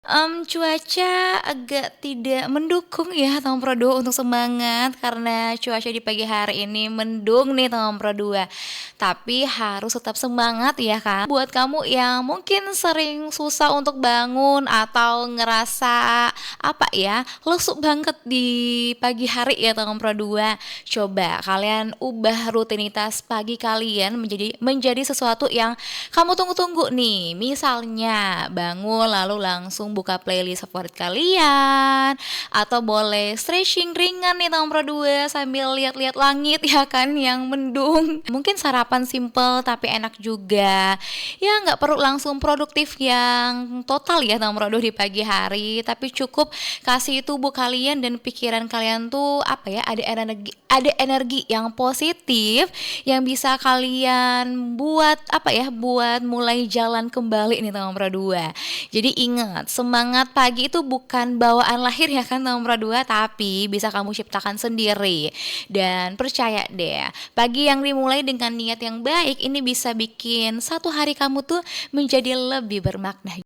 Cuaca agak tidak mendukung ya Tompro 2 untuk semangat karena cuaca di pagi hari ini mendung nih Tompro 2. Tapi harus tetap semangat ya kan. Buat kamu yang mungkin sering susah untuk bangun atau ngerasa apa ya, lesu banget di pagi hari ya Tompro 2. Coba kalian ubah rutinitas pagi kalian menjadi sesuatu yang kamu tunggu-tunggu nih. Misalnya bangun lalu langsung buka playlist favorit kalian, atau boleh stretching ringan nih Tompro 2 sambil lihat-lihat langit ya kan yang mendung. Mungkin sarapan simple tapi enak juga. Ya nggak perlu langsung produktif yang total ya Tompro 2 di pagi hari, tapi cukup kasih tubuh kalian dan pikiran kalian tuh apa ya, ada energi yang positif yang bisa kalian buat apa ya, buat mulai jalan kembali nih Tompro 2. Jadi ingat, semangat pagi itu bukan bawaan lahir ya kan Tompro 2, tapi bisa kamu ciptakan sendiri. Dan percaya deh, pagi yang dimulai dengan niat yang baik ini bisa bikin satu hari kamu tuh menjadi lebih bermakna.